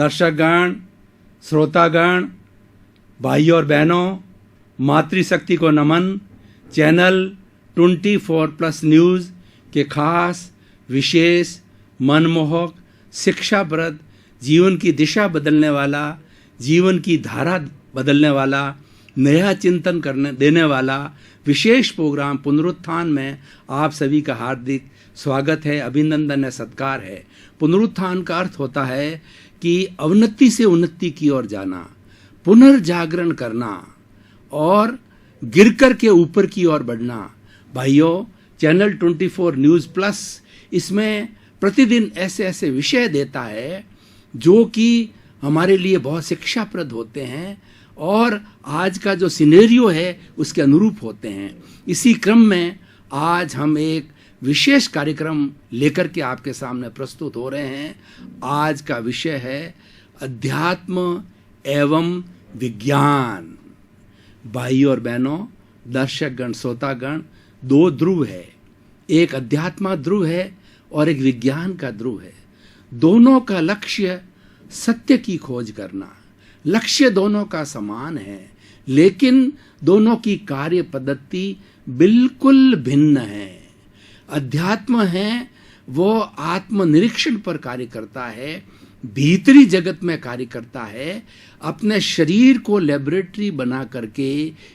दर्शकगण, श्रोतागण, भाइयों और बहनों, मातृशक्ति को नमन। चैनल 24+ न्यूज़ के खास, विशेष, मनमोहक, शिक्षाप्रद, जीवन की दिशा बदलने वाला, जीवन की धारा बदलने वाला, नया चिंतन करने देने वाला विशेष प्रोग्राम पुनरुत्थान में आप सभी का हार्दिक स्वागत है, अभिनंदन है, सत्कार है। पुनरुत्थान का अर्थ होता है कि अवनति से उन्नति की ओर जाना, पुनर्जागरण करना और गिरकर के ऊपर की ओर बढ़ना। भाइयों, चैनल 24 न्यूज़ प्लस इसमें प्रतिदिन ऐसे ऐसे विषय देता है जो कि हमारे लिए बहुत शिक्षाप्रद होते हैं और आज का जो सिनेरियो है उसके अनुरूप होते हैं। इसी क्रम में आज हम एक विशेष कार्यक्रम लेकर के आपके सामने प्रस्तुत हो रहे हैं। आज का विषय है अध्यात्म एवं विज्ञान। भाई और बहनों, दर्शकगण, श्रोतागण, दो ध्रुव है, एक अध्यात्म ध्रुव है और एक विज्ञान का ध्रुव है। दोनों का लक्ष्य सत्य की खोज करना। लक्ष्य दोनों का समान है, लेकिन दोनों की कार्य पद्धति बिल्कुल भिन्न है। अध्यात्म है वो आत्मनिरीक्षण पर कार्य करता है, भीतरी जगत में कार्य करता है, अपने शरीर को लेबोरेटरी बना करके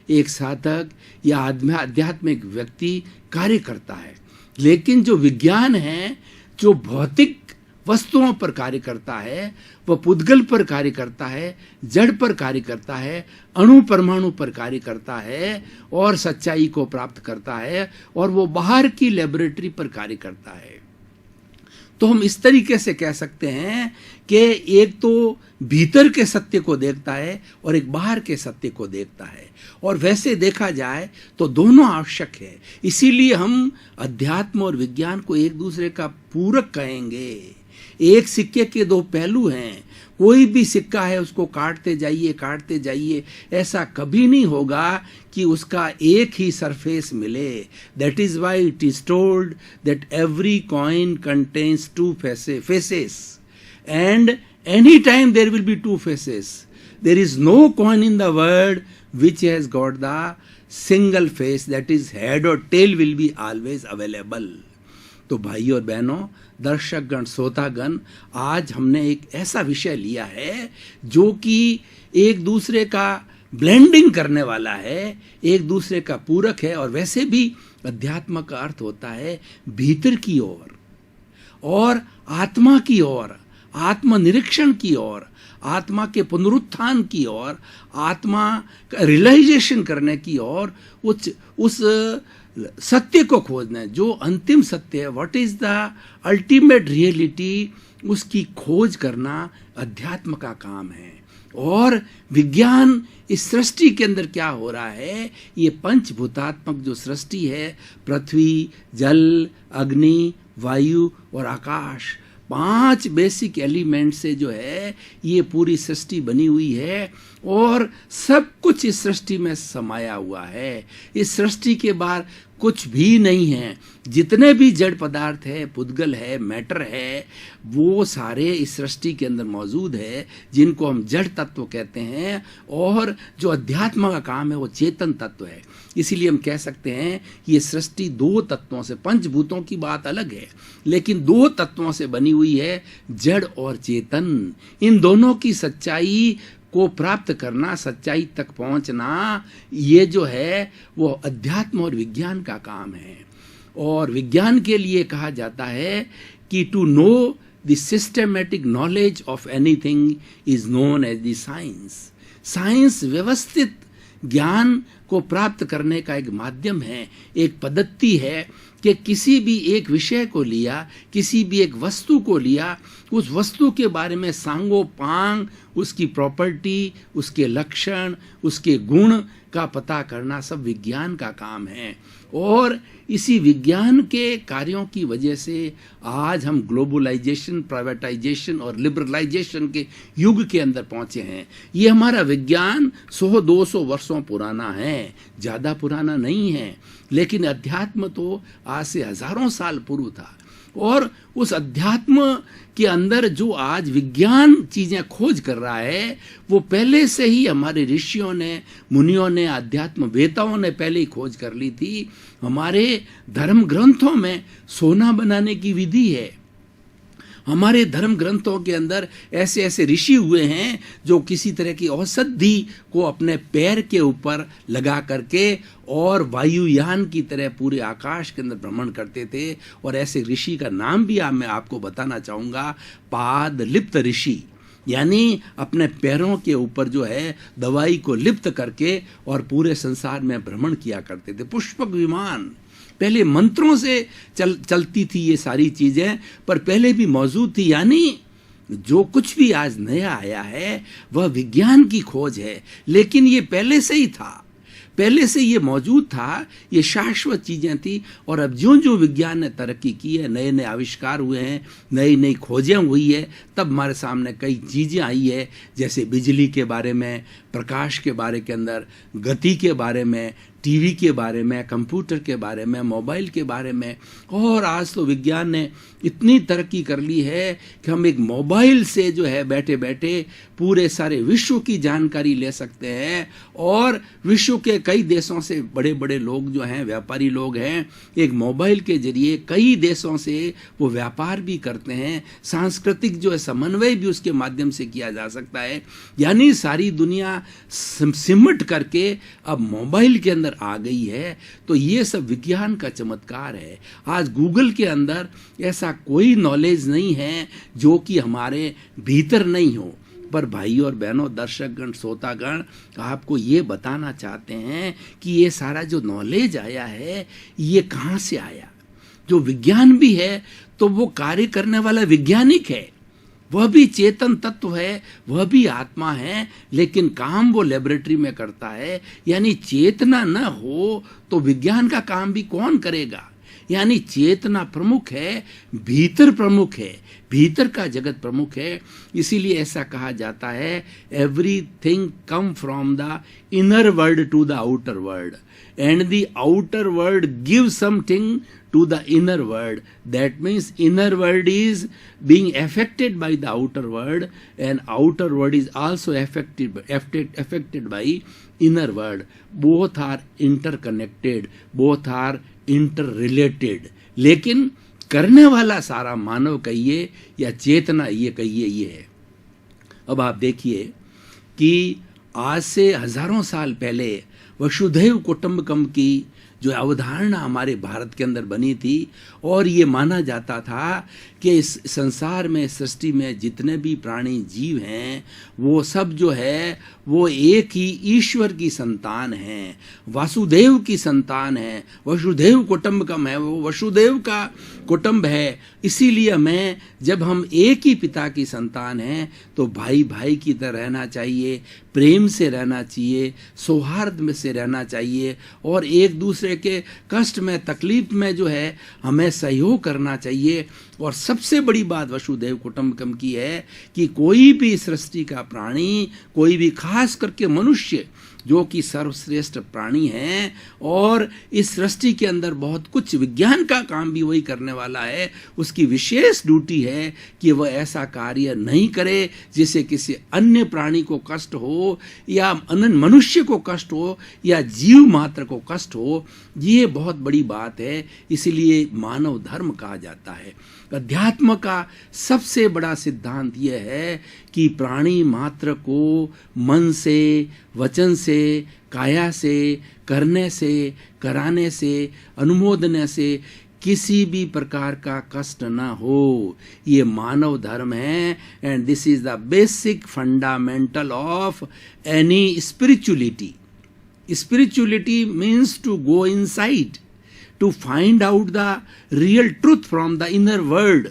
एक साधक या आध्यात्मिक व्यक्ति कार्य करता है। लेकिन जो विज्ञान है, जो भौतिक वस्तुओं पर कार्य करता है, वह पुद्गल पर कार्य करता है, जड़ पर कार्य करता है, अणु परमाणु पर कार्य करता है और सच्चाई को प्राप्त करता है, और वो बाहर की लेबोरेटरी पर कार्य करता है। तो हम इस तरीके से कह सकते हैं कि एक तो भीतर के सत्य को देखता है और एक बाहर के सत्य को देखता है, और वैसे देखा जाए तो दोनों आवश्यक है। इसीलिए हम अध्यात्म और विज्ञान को एक दूसरे का पूरक कहेंगे। एक सिक्के के दो पहलू हैं। कोई भी सिक्का है उसको काटते जाइए, ऐसा कभी नहीं होगा कि उसका एक ही सरफेस मिले। That is why it is told that every coin contains two faces and any time there will be two faces. There is no coin in the world which has got the single face, that is head और tail will be always available। तो भाई और बहनों, दर्शकगण, श्रोतागण, आज हमने एक ऐसा विषय लिया है जो कि एक दूसरे का ब्लेंडिंग करने वाला है, एक दूसरे का पूरक है। और वैसे भी अध्यात्म का अर्थ होता है भीतर की ओर और आत्मा की ओर, आत्मनिरीक्षण की ओर, आत्मा के पुनरुत्थान की ओर, आत्मा का रियलाइजेशन करने की ओर, उस सत्य को खोजना है जो अंतिम सत्य है। What is the ultimate reality, उसकी खोज करना अध्यात्म का काम है। और विज्ञान इस सृष्टि के अंदर क्या हो रहा है, ये पंचभूतात्मक जो सृष्टि है, पृथ्वी, जल, अग्नि, वायु और आकाश, 5 बेसिक एलिमेंट से जो है ये पूरी सृष्टि बनी हुई है और सब कुछ इस सृष्टि में समाया हुआ है। इस सृष्टि के बाहर कुछ भी नहीं है। जितने भी जड़ पदार्थ है, पुद्गल है, मैटर है, वो सारे इस सृष्टि के अंदर मौजूद है, जिनको हम जड़ तत्व कहते हैं। और जो अध्यात्म का काम है वो चेतन तत्व है। इसीलिए हम कह सकते हैं ये सृष्टि 2 तत्वों से, पंचभूतों की बात अलग है, लेकिन 2 तत्वों से बनी हुई है, जड़ और चेतन। इन दोनों की सच्चाई को प्राप्त करना, सच्चाई तक पहुंचना, ये जो है वो अध्यात्म और विज्ञान का काम है। और विज्ञान के लिए कहा जाता है कि to know the systematic knowledge of anything is known as the science. Science व्यवस्थित ज्ञान को प्राप्त करने का एक माध्यम है, एक पद्धति है कि किसी भी एक विषय को लिया, किसी भी एक वस्तु को लिया, उस वस्तु के बारे में सांगो पांग उसकी प्रॉपर्टी, उसके लक्षण, उसके गुण का पता करना सब विज्ञान का काम है। और इसी विज्ञान के कार्यों की वजह से आज हम ग्लोबलाइजेशन, प्राइवेटाइजेशन और लिबरलाइजेशन के युग के अंदर पहुंचे हैं। ये हमारा विज्ञान 100-200 वर्षों पुराना है, ज़्यादा पुराना नहीं है। लेकिन अध्यात्म तो आज से हजारों साल पूर्व था। और उस अध्यात्म के अंदर जो आज विज्ञान चीजें खोज कर रहा है, वो पहले से ही हमारे ऋषियों ने, मुनियों ने, अध्यात्म वेताओं ने पहले ही खोज कर ली थी। हमारे धर्म ग्रंथों में सोना बनाने की विधि है। हमारे धर्म ग्रंथों के अंदर ऐसे ऐसे ऋषि हुए हैं जो किसी तरह की औषधि को अपने पैर के ऊपर लगा करके और वायुयान की तरह पूरे आकाश के अंदर भ्रमण करते थे। और ऐसे ऋषि का नाम भी मैं आपको बताना चाहूँगा, पाद लिप्त ऋषि, यानी अपने पैरों के ऊपर जो है दवाई को लिप्त करके और पूरे संसार में भ्रमण किया करते थे। पुष्पक विमान पहले मंत्रों से चलती थी ये सारी चीजें, पर पहले भी मौजूद थी। यानी जो कुछ भी आज नया आया है वह विज्ञान की खोज है, लेकिन ये पहले से ही था, पहले से ये मौजूद था, ये शाश्वत चीजें थी। और अब ज्यों ज्यों विज्ञान ने तरक्की की है, नए नए आविष्कार हुए हैं, नई नई खोजें हुई है, तब हमारे सामने कई चीजें आई है, जैसे बिजली के बारे में, प्रकाश के बारे के अंदर, गति के बारे में, टीवी के बारे में, कंप्यूटर के बारे में, मोबाइल के बारे में। और आज तो विज्ञान ने इतनी तरक्की कर ली है कि हम एक मोबाइल से जो है बैठे बैठे पूरे सारे विश्व की जानकारी ले सकते हैं। और विश्व के कई देशों से बड़े बड़े लोग जो हैं, व्यापारी लोग हैं, एक मोबाइल के जरिए कई देशों से वो व्यापार भी करते हैं। सांस्कृतिक जो है समन्वय भी उसके माध्यम से किया जा सकता है। यानी सारी दुनिया सिमट करके अब मोबाइल के अंदर आ गई है। तो ये सब विज्ञान का चमत्कार है। आज गूगल के अंदर ऐसा कोई नॉलेज नहीं है जो कि हमारे भीतर नहीं हो। पर भाई और बहनों, दर्शकगण, श्रोतागण, आपको ये बताना चाहते हैं कि ये सारा जो नॉलेज आया है ये कहाँ से आया। जो विज्ञान भी है तो वो कार्य करने वाला वैज्ञानिक है, वह भी चेतन तत्व है, वह भी आत्मा है, लेकिन काम वो लेबोरेटरी में करता है। यानी चेतना न हो तो विज्ञान का काम भी कौन करेगा। यानी चेतना प्रमुख है, भीतर प्रमुख है, भीतर का जगत प्रमुख है। इसीलिए ऐसा कहा जाता है, everything come from the inner world to the outer world and the outer world give something to the inner world. That means inner world is being affected by the outer world, and outer world is also affected by inner world. Both are interconnected, both are interrelated. लेकिन करने वाला सारा मानव कहिए या चेतना ये कहिए ये है। अब आप देखिए कि आज से हजारों साल पहले वसुधैव कुटुंबकम की जो अवधारणा हमारे भारत के अंदर बनी थी, और ये माना जाता था कि इस संसार में, सृष्टि में जितने भी प्राणी जीव हैं वो सब जो है वो एक ही ईश्वर की संतान हैं, वासुदेव की संतान है। वसुधैव कुटुंबकम है, वो वसुदेव का कुटुंब है। इसीलिए हमें, जब हम एक ही पिता की संतान हैं तो भाई भाई की तरह रहना चाहिए, प्रेम से रहना चाहिए, सौहार्द में से रहना चाहिए, और एक दूसरे के कष्ट में, तकलीफ में जो है हमें सहयोग करना चाहिए। और सबसे बड़ी बात वसुधैव कुटुंबकम की है कि कोई भी सृष्टि का प्राणी, कोई भी खास करके मनुष्य जो कि सर्वश्रेष्ठ प्राणी हैं, और इस सृष्टि के अंदर बहुत कुछ विज्ञान का काम भी वही करने वाला है। उसकी विशेष ड्यूटी है कि वह ऐसा कार्य नहीं करे जिससे किसी अन्य प्राणी को कष्ट हो, या अन्य मनुष्य को कष्ट हो, या जीव मात्र को कष्ट हो। ये बहुत बड़ी बात है, इसीलिए मानव धर्म कहा जाता है। अध्यात्म का सबसे बड़ा सिद्धांत यह है कि प्राणी मात्र को मन से, वचन से, काया से, करने से, कराने से, अनुमोदने से किसी भी प्रकार का कष्ट ना हो। ये मानव धर्म है, and this is the basic fundamental of any spirituality. Spirituality means to go inside, to find out the real truth from the inner world,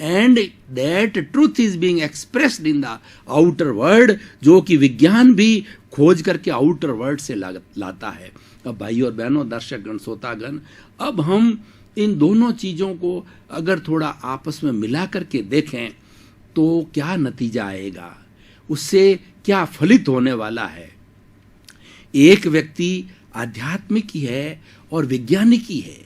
and that truth is being expressed in the outer world, जो कि विज्ञान भी खोज करके outer world से लाता है। अब भाई और बहनों, दर्शकगण, श्रोतागण, अब हम इन दोनों चीजों को अगर थोड़ा आपस में मिला करके देखें तो क्या नतीजा आएगा, उससे क्या फलित होने वाला है। एक व्यक्ति आध्यात्मिक ही है और वैज्ञानिक ही है,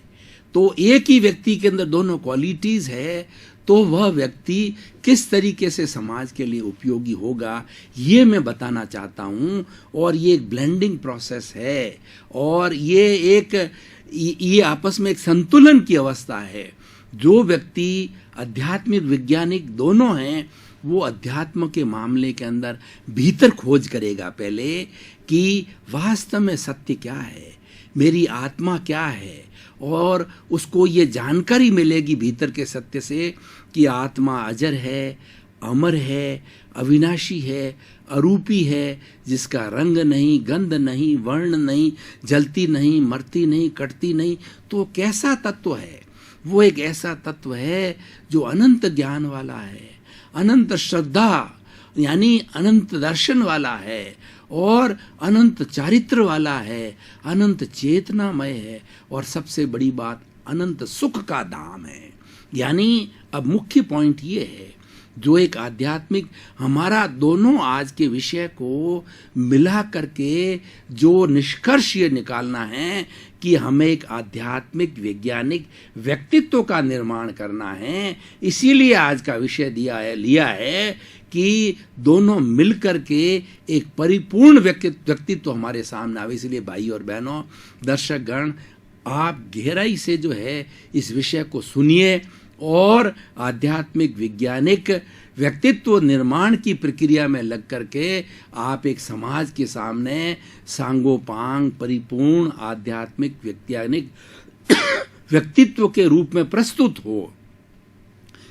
तो एक ही व्यक्ति के अंदर दोनों क्वालिटीज है, तो वह व्यक्ति किस तरीके से समाज के लिए उपयोगी होगा, ये मैं बताना चाहता हूँ। और ये एक ब्लेंडिंग प्रोसेस है, और ये आपस में एक संतुलन की अवस्था है। जो व्यक्ति आध्यात्मिक वैज्ञानिक दोनों हैं, वो अध्यात्म के मामले के अंदर भीतर खोज करेगा पहले कि वास्तव में सत्य क्या है, मेरी आत्मा क्या है, और उसको ये जानकारी मिलेगी भीतर के सत्य से कि आत्मा अजर है, अमर है, अविनाशी है, अरूपी है, जिसका रंग नहीं, गंध नहीं, वर्ण नहीं, जलती नहीं, मरती नहीं, कटती नहीं। तो कैसा तत्व है? वो एक ऐसा तत्व है जो अनंत ज्ञान वाला है, अनंत श्रद्धा यानी अनंत दर्शन वाला है, और अनंत चारित्र वाला है, अनंत चेतनामय है, और सबसे बड़ी बात अनंत सुख का धाम है। यानी अब मुख्य पॉइंट ये है, जो एक आध्यात्मिक हमारा दोनों आज के विषय को मिला करके जो निष्कर्ष ये निकालना है कि हमें एक आध्यात्मिक वैज्ञानिक व्यक्तित्व का निर्माण करना है। इसीलिए आज का विषय लिया है कि दोनों मिलकर के एक परिपूर्ण व्यक्तित्व हमारे सामने आवे। इसलिए भाई और बहनों, दर्शक गण, आप गहराई से जो है इस विषय को सुनिए और आध्यात्मिक वैज्ञानिक व्यक्तित्व निर्माण की प्रक्रिया में लग करके आप एक समाज के सामने सांगोपांग परिपूर्ण आध्यात्मिक वैज्ञानिक व्यक्तित्व के रूप में प्रस्तुत हो।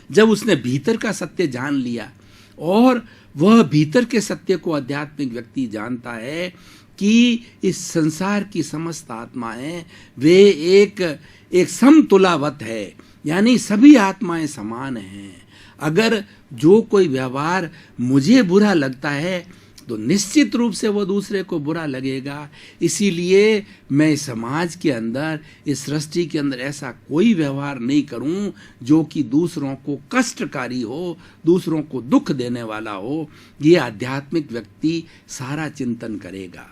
जब उसने भीतर का सत्य जान लिया, और वह भीतर के सत्य को आध्यात्मिक व्यक्ति जानता है कि इस संसार की समस्त आत्माएं वे एक समतुलावत है, यानी सभी आत्माएं समान हैं। अगर जो कोई व्यवहार मुझे बुरा लगता है तो निश्चित रूप से वो दूसरे को बुरा लगेगा। इसीलिए मैं समाज के अंदर, इस सृष्टि के अंदर ऐसा कोई व्यवहार नहीं करूं जो कि दूसरों को कष्टकारी हो, दूसरों को दुख देने वाला हो। ये आध्यात्मिक व्यक्ति सारा चिंतन करेगा।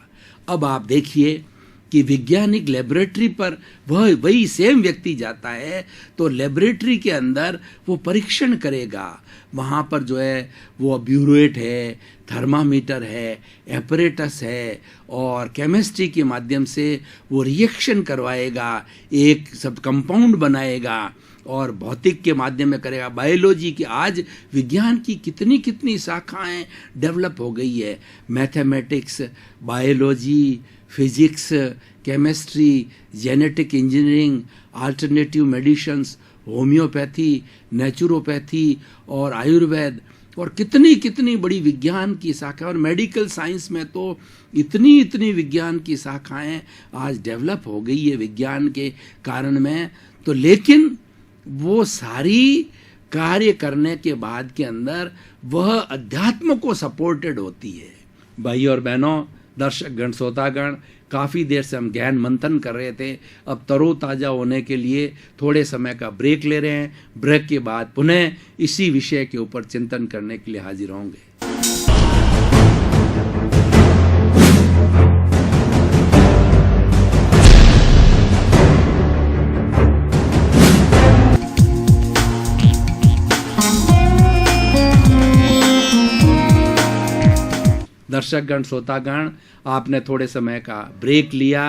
अब आप देखिए कि वैज्ञानिक लेबोरेटरी पर वही सेम व्यक्ति जाता है, तो लेबोरेटरी के अंदर वो परीक्षण करेगा। वहाँ पर जो है वो ब्यूरेट है, थर्मामीटर है, एपरेटस है, और केमिस्ट्री के माध्यम से वो रिएक्शन करवाएगा, एक सब कंपाउंड बनाएगा, और भौतिक के माध्यम में करेगा, बायोलॉजी की। आज विज्ञान की कितनी कितनी शाखाएं डेवलप हो गई है, mathematics, biology, physics, chemistry, genetic engineering, alternative medicines, homeopathy, naturopathy और आयुर्वेद, और कितनी कितनी बड़ी विज्ञान की शाखा। और मेडिकल साइंस में तो इतनी विज्ञान की शाखाएं आज डेवलप हो गई है विज्ञान के कारण में। तो लेकिन वो सारी कार्य करने के बाद के अंदर वह अध्यात्म को सपोर्टेड होती है। भाई और बहनों, दर्शक गण, श्रोतागण, काफ़ी देर से हम ज्ञान मंथन कर रहे थे। अब तरोताज़ा होने के लिए थोड़े समय का ब्रेक ले रहे हैं। ब्रेक के बाद पुनः इसी विषय के ऊपर चिंतन करने के लिए हाजिर होंगे। दर्शकगण, श्रोतागण, आपने थोड़े समय का ब्रेक लिया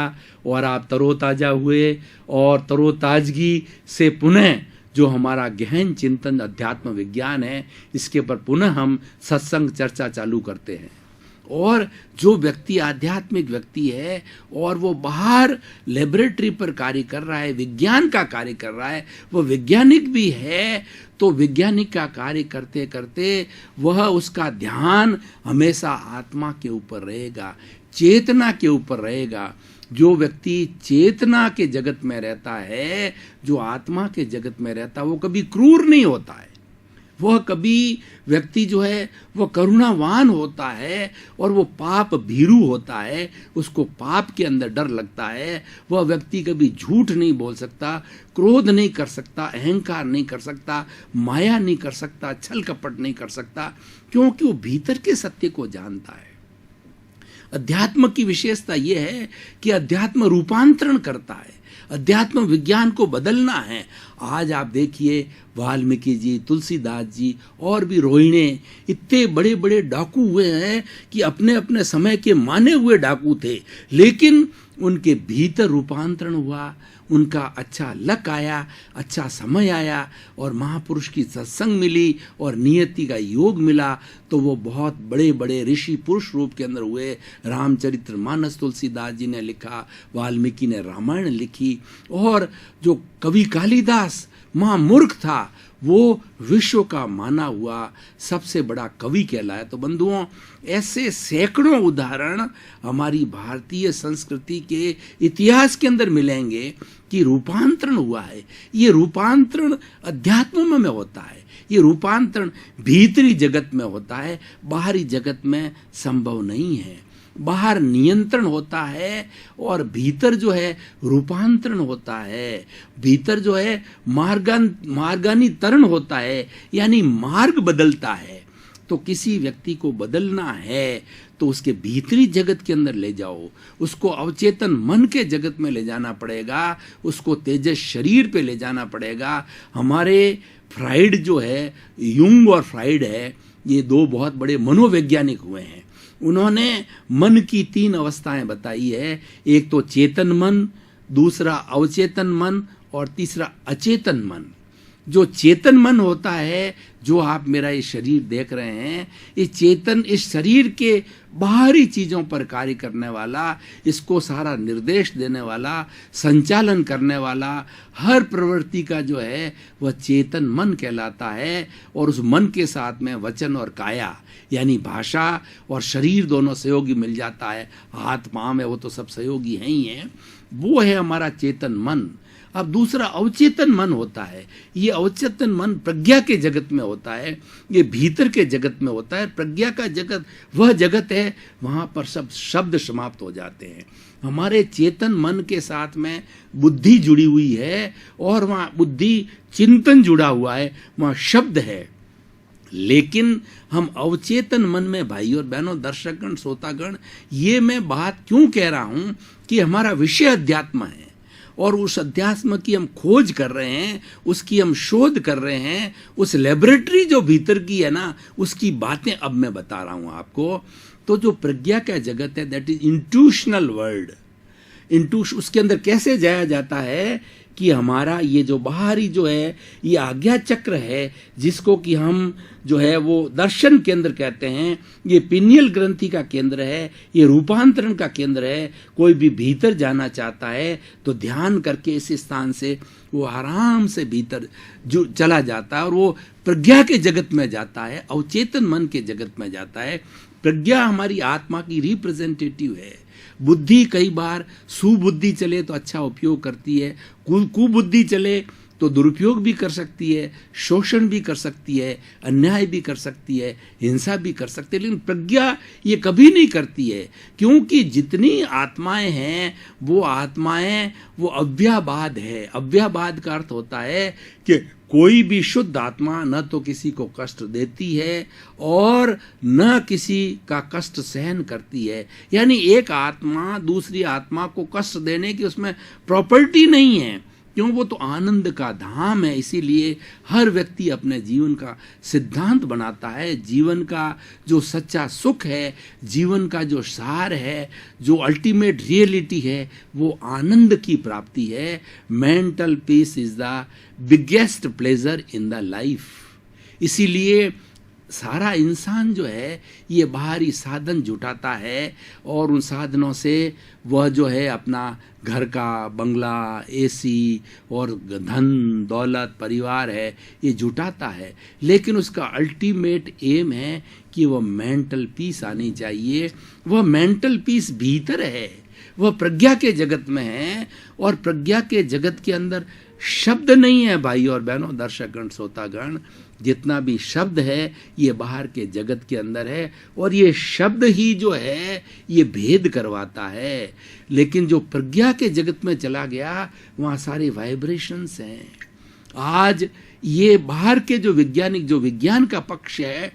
और आप तरोताज़ा हुए, और तरोताजगी से पुनः जो हमारा गहन चिंतन अध्यात्म विज्ञान है, इसके पर पुनः हम सत्संग चर्चा चालू करते हैं। और जो व्यक्ति आध्यात्मिक व्यक्ति है और वो बाहर लेबोरेटरी पर कार्य कर रहा है, विज्ञान का कार्य कर रहा है, वो वैज्ञानिक भी है, तो वैज्ञानिक का कार्य करते करते वह उसका ध्यान हमेशा आत्मा के ऊपर रहेगा, चेतना के ऊपर रहेगा। जो व्यक्ति चेतना के जगत में रहता है, जो आत्मा के जगत में रहता है, वो कभी क्रूर नहीं होता है। वह कभी व्यक्ति जो है वह करुणावान होता है, और वो पाप भीरू होता है, उसको पाप के अंदर डर लगता है। वह व्यक्ति कभी झूठ नहीं बोल सकता, क्रोध नहीं कर सकता, अहंकार नहीं कर सकता, माया नहीं कर सकता, छल कपट नहीं कर सकता, क्योंकि वो भीतर के सत्य को जानता है। अध्यात्म की विशेषता यह है कि अध्यात्म रूपांतरण करता है। अध्यात्म विज्ञान को बदलना है। आज आप देखिए वाल्मीकि जी, तुलसीदास जी और भी रोहिणे इतने बड़े बड़े डाकू हुए हैं कि अपने अपने समय के माने हुए डाकू थे, लेकिन उनके भीतर रूपांतरण हुआ, उनका अच्छा लक आया, अच्छा समय आया और महापुरुष की सत्संग मिली और नियति का योग मिला, तो वो बहुत बड़े बड़े ऋषि पुरुष रूप के अंदर हुए। रामचरितमानस तुलसीदास जी ने लिखा, वाल्मीकि ने रामायण लिखी, और जो कवि कालिदास महामूर्ख था वो विश्व का माना हुआ सबसे बड़ा कवि कहलाया। तो बंधुओं, ऐसे सैकड़ों उदाहरण हमारी भारतीय संस्कृति के इतिहास के अंदर मिलेंगे कि रूपांतरण हुआ है। ये रूपांतरण अध्यात्म में होता है, ये रूपांतरण भीतरी जगत में होता है, बाहरी जगत में संभव नहीं है। बाहर नियंत्रण होता है और भीतर जो है रूपांतरण होता है, भीतर जो है मार्गानीतरण होता है, यानी मार्ग बदलता है। तो किसी व्यक्ति को बदलना है तो उसके भीतरी जगत के अंदर ले जाओ, उसको अवचेतन मन के जगत में ले जाना पड़ेगा, उसको तेजस शरीर पे ले जाना पड़ेगा। हमारे फ्राइड जो है, युंग और फ्राइड है, ये दो बहुत बड़े मनोवैज्ञानिक हुए हैं। उन्होंने मन की 3 अवस्थाएं बताई है, एक तो चेतन मन, दूसरा अवचेतन मन और तीसरा अचेतन मन। जो चेतन मन होता है, जो आप मेरा ये शरीर देख रहे हैं, ये चेतन इस शरीर के बाहरी चीज़ों पर कार्य करने वाला, इसको सारा निर्देश देने वाला, संचालन करने वाला, हर प्रवृत्ति का जो है वह चेतन मन कहलाता है। और उस मन के साथ में वचन और काया यानी भाषा और शरीर दोनों सहयोगी मिल जाता है। हाथ पाँव में वो तो सब सहयोगी हैं ही हैं, वो है हमारा चेतन मन। अब दूसरा अवचेतन मन होता है। ये अवचेतन मन प्रज्ञा के जगत में होता है, ये भीतर के जगत में होता है। प्रज्ञा का जगत वह जगत है वहाँ पर सब शब्द समाप्त हो जाते हैं। हमारे चेतन मन के साथ में बुद्धि जुड़ी हुई है और वहाँ बुद्धि चिंतन जुड़ा हुआ है, वहाँ शब्द है। लेकिन हम अवचेतन मन में, भाई और बहनों, दर्शकगण, श्रोतागण, ये मैं बात क्यों कह रहा हूँ कि हमारा विषय अध्यात्म है और उस अध्यात्म की हम खोज कर रहे हैं, उसकी हम शोध कर रहे हैं। उस लेबोरेटरी जो भीतर की है ना, उसकी बातें अब मैं बता रहा हूँ आपको। तो जो प्रज्ञा का जगत है, दैट इज इंट्यूशनल वर्ल्ड। उसके अंदर कैसे जाया जाता है कि हमारा ये जो बाहरी जो है ये आज्ञा चक्र है, जिसको कि हम जो है वो दर्शन केंद्र कहते हैं, ये पिनियल ग्रंथि का केंद्र है, ये रूपांतरण का केंद्र है। कोई भी भीतर जाना चाहता है तो ध्यान करके इस स्थान से वो आराम से भीतर जो चला जाता है और वो प्रज्ञा के जगत में जाता है, अवचेतन मन के जगत में जाता है। प्रज्ञा हमारी आत्मा की रिप्रेजेंटेटिव है। बुद्धि कई बार सुबुद्धि चले तो अच्छा उपयोग करती है, कुबुद्धि चले तो दुरुपयोग भी कर सकती है, शोषण भी कर सकती है, अन्याय भी कर सकती है, हिंसा भी कर सकती है। लेकिन प्रज्ञा ये कभी नहीं करती है, क्योंकि जितनी आत्माएं हैं वो आत्माएं वो अव्याबाद है। अव्याबाद का अर्थ होता है कि कोई भी शुद्ध आत्मा न तो किसी को कष्ट देती है और न किसी का कष्ट सहन करती है। यानी एक आत्मा दूसरी आत्मा को कष्ट देने की उसमें प्रॉपर्टी नहीं है, क्यों? वो तो आनंद का धाम है। इसीलिए हर व्यक्ति अपने जीवन का सिद्धांत बनाता है। जीवन का जो सच्चा सुख है, जीवन का जो सार है, जो अल्टीमेट रियलिटी है, वो आनंद की प्राप्ति है। Mental peace is the biggest pleasure in the life. इसीलिए सारा इंसान जो है ये बाहरी साधन जुटाता है और उन साधनों से वह जो है अपना घर का बंगला, एसी और धन दौलत, परिवार है, ये जुटाता है। लेकिन उसका अल्टीमेट एम है कि वह मेंटल पीस आनी चाहिए। वह मेंटल पीस भीतर है, वह प्रज्ञा के जगत में है। और प्रज्ञा के जगत के अंदर शब्द नहीं है, भाई और बहनों, दर्शकगण, श्रोतागण। जितना भी शब्द है ये बाहर के जगत के अंदर है और ये शब्द ही जो है ये भेद करवाता है। लेकिन जो प्रज्ञा के जगत में चला गया वहाँ सारे वाइब्रेशंस हैं। आज ये बाहर के जो वैज्ञानिक, जो विज्ञान का पक्ष है,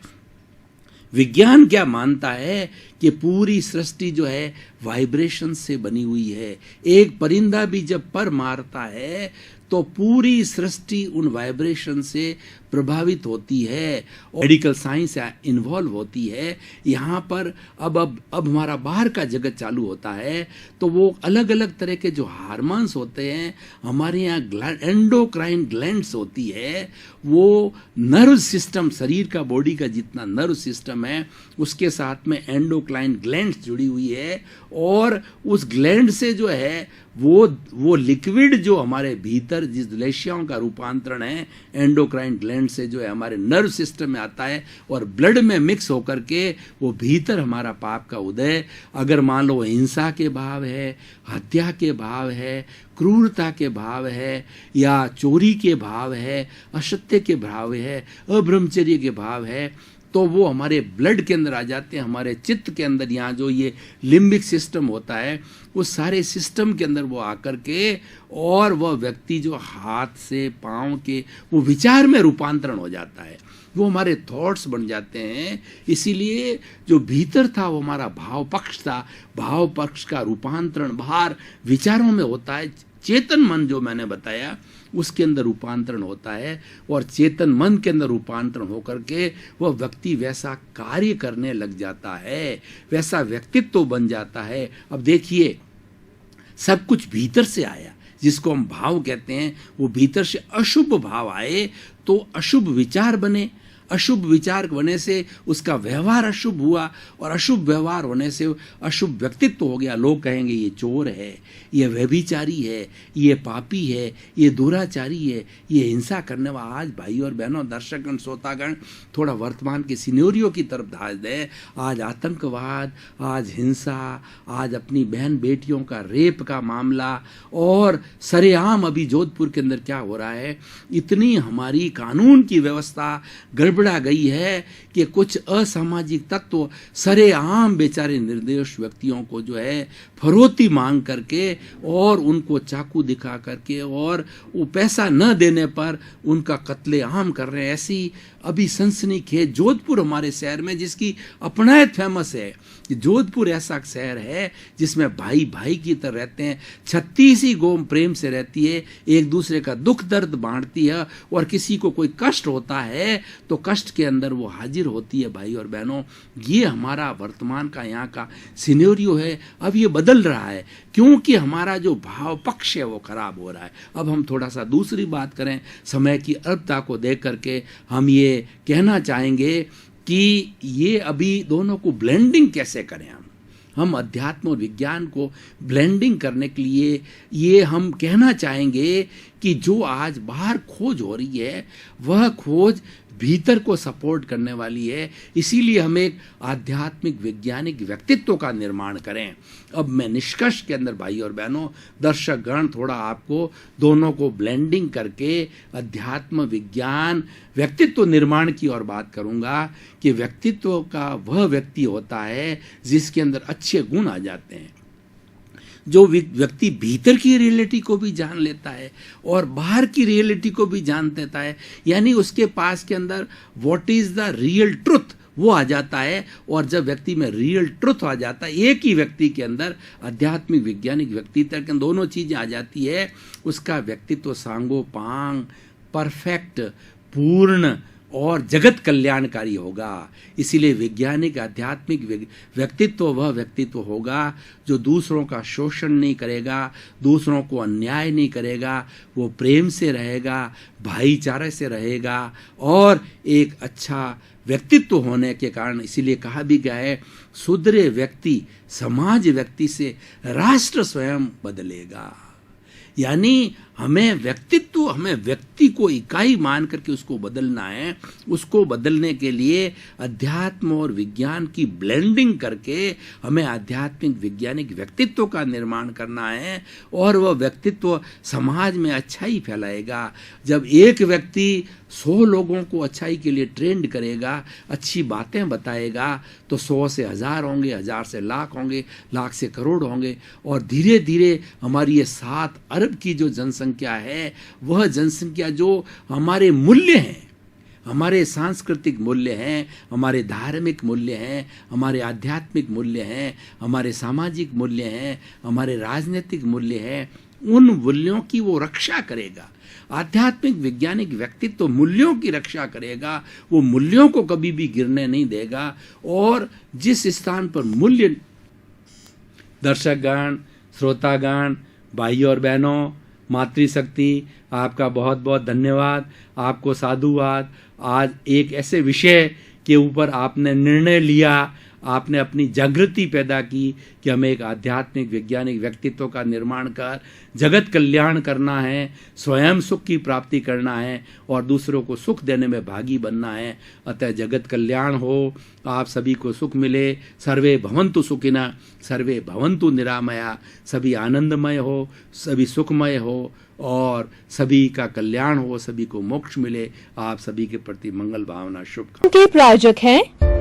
विज्ञान क्या मानता है कि पूरी सृष्टि जो है वाइब्रेशन से बनी हुई है। एक परिंदा भी जब पर मारता है तो पूरी सृष्टि उन वाइब्रेशन से प्रभावित होती है और मेडिकल साइंस इन्वॉल्व होती है। यहाँ पर अब हमारा बाहर का जगत चालू होता है तो वो अलग अलग तरह के जो हार्मोन्स होते हैं, हमारे यहाँ एंडोक्राइन ग्लैंड्स होती है, वो नर्व सिस्टम, शरीर का बॉडी का जितना नर्व सिस्टम है उसके साथ में एंडोक्राइन ग्लैंड्स जुड़ी हुई है और उस ग्लैंड से जो है वो लिक्विड जो हमारे भीतर जिस लेशियाओं का रूपांतरण है एंडोक्राइन ग्लैंड से जो है हमारे नर्व सिस्टम में आता है और ब्लड में मिक्स होकर के वो भीतर हमारा पाप का उदय, अगर मान लो हिंसा के भाव है, हत्या के भाव है, क्रूरता के भाव है या चोरी के भाव है, असत्य के भाव है, अब्रह्मचर्य के भाव है, तो वो हमारे ब्लड के अंदर आ जाते हैं, हमारे चित्त के अंदर। यहाँ जो ये लिम्बिक सिस्टम होता है उस सारे सिस्टम के अंदर वो आकर के और वह व्यक्ति जो हाथ से पाँव के वो विचार में रूपांतरण हो जाता है, वो हमारे थॉट्स बन जाते हैं। इसीलिए जो भीतर था वो हमारा भाव पक्ष था, भाव पक्ष का रूपांतरण बाहर विचारों में होता है। चेतन मन जो मैंने बताया उसके अंदर रूपांतरण होता है और चेतन मन के अंदर रूपांतरण होकर के वह व्यक्ति वैसा कार्य करने लग जाता है, वैसा व्यक्तित्व बन जाता है। अब देखिए, सब कुछ भीतर से आया, जिसको हम भाव कहते हैं, वो भीतर से अशुभ भाव आए तो अशुभ विचार बने, अशुभ विचार होने से उसका व्यवहार अशुभ हुआ और अशुभ व्यवहार होने से अशुभ व्यक्तित्व हो गया। लोग कहेंगे ये चोर है, ये व्यभिचारी है, ये पापी है, ये दुराचारी है, ये हिंसा करने वाला। आज भाई और बहनों, दर्शकगण, श्रोतागण, थोड़ा वर्तमान के सिनेरियो की तरफ ध्यान दें। आज आतंकवाद, आज हिंसा, आज अपनी बहन बेटियों का रेप का मामला और सरेआम अभी जोधपुर के अंदर क्या हो रहा है, इतनी हमारी कानून की व्यवस्था गड़बड़ा गई है कि कुछ असामाजिक तत्व सरेआम बेचारे निर्दोष व्यक्तियों को जो है फरोती मांग करके और उनको चाकू दिखा करके और वो पैसा न देने पर उनका कत्लेआम कर रहे हैं। ऐसी अभी सनसनीखेज जोधपुर हमारे शहर में, जिसकी अपनायत फेमस है, जोधपुर ऐसा शहर है जिसमें भाई भाई की तरह रहते हैं, 36 गौम प्रेम से रहती है, एक दूसरे का दुख दर्द बांटती है और किसी को कोई कष्ट होता है तो कष्ट के अंदर वो हाजिर होती है। भाई और बहनों, ये हमारा वर्तमान का यहाँ का सिनेरियो है। अब ये बदल रहा है क्योंकि हमारा जो भाव पक्ष है वो खराब हो रहा है। अब हम थोड़ा सा दूसरी बात करें, समय की अल्पता को देख करके हम ये कहना चाहेंगे कि ये अभी दोनों को ब्लेंडिंग कैसे करें। हम अध्यात्म और विज्ञान को ब्लेंडिंग करने के लिए ये हम कहना चाहेंगे कि जो आज बाहर खोज हो रही है वह खोज भीतर को सपोर्ट करने वाली है। इसीलिए हम एक आध्यात्मिक वैज्ञानिक व्यक्तित्व का निर्माण करें। अब मैं निष्कर्ष के अंदर भाई और बहनों, दर्शकगण, थोड़ा आपको दोनों को ब्लेंडिंग करके अध्यात्म विज्ञान व्यक्तित्व निर्माण की ओर बात करूंगा कि व्यक्तित्व का वह व्यक्ति होता है जिसके अंदर अच्छे गुण आ जाते हैं, जो व्यक्ति भीतर की रियलिटी को भी जान लेता है और बाहर की रियलिटी को भी जान लेता है, यानी उसके पास के अंदर what is the real truth वो आ जाता है। और जब व्यक्ति में रियल ट्रुथ आ जाता है, एक ही व्यक्ति के अंदर आध्यात्मिक वैज्ञानिक व्यक्तित्व के दोनों चीजें आ जाती है, उसका व्यक्तित्व सांगोपांग, परफेक्ट, पूर्ण और जगत कल्याणकारी होगा। इसीलिए वैज्ञानिक आध्यात्मिक व्यक्तित्व वह व्यक्तित्व होगा जो दूसरों का शोषण नहीं करेगा, दूसरों को अन्याय नहीं करेगा, वो प्रेम से रहेगा, भाईचारे से रहेगा और एक अच्छा व्यक्तित्व होने के कारण इसीलिए कहा भी गया है, सुधरे व्यक्ति समाज व्यक्ति से राष्ट्र स्वयं बदलेगा। यानी हमें व्यक्तित्व, हमें व्यक्ति को इकाई मान करके उसको बदलना है। उसको बदलने के लिए अध्यात्म और विज्ञान की ब्लेंडिंग करके हमें आध्यात्मिक वैज्ञानिक व्यक्तित्व का निर्माण करना है और वह व्यक्तित्व समाज में अच्छाई फैलाएगा। जब एक व्यक्ति 100 लोगों को अच्छाई के लिए ट्रेंड करेगा, अच्छी बातें बताएगा, तो 100 से 1000 होंगे, 1000 से लाख होंगे, लाख से करोड़ होंगे और धीरे धीरे हमारी ये 7 अरब की जो जनसंख्या है, वह जनसंख्या जो हमारे मूल्य हैं, हमारे सांस्कृतिक मूल्य हैं, हमारे धार्मिक मूल्य हैं, हमारे आध्यात्मिक मूल्य हैं, हमारे सामाजिक मूल्य हैं, हमारे राजनीतिक मूल्य हैं, उन मूल्यों की वो रक्षा करेगा। आध्यात्मिक वैज्ञानिक व्यक्तित्व तो मूल्यों की रक्षा करेगा, वो मूल्यों को कभी भी गिरने नहीं देगा। और जिस स्थान पर मूल्य, दर्शकगण, श्रोतागण, भाइयों और बहनों, मातृशक्ति, आपका बहुत बहुत धन्यवाद, आपको साधुवाद। आज एक ऐसे विषय के ऊपर आपने निर्णय लिया, आपने अपनी जागृति पैदा की कि हमें एक आध्यात्मिक वैज्ञानिक व्यक्तित्व का निर्माण कर जगत कल्याण करना है, स्वयं सुख की प्राप्ति करना है और दूसरों को सुख देने में भागी बनना है। अतः जगत कल्याण हो, आप सभी को सुख मिले। सर्वे भवन्तु सुखिनः, सर्वे भवन्तु निरामया, सभी आनंदमय हो, सभी सुखमय हो और सभी का कल्याण हो, सभी को मोक्ष मिले। आप सभी के प्रति मंगल भावना, शुभकामनाएं। के प्रायोजक हैं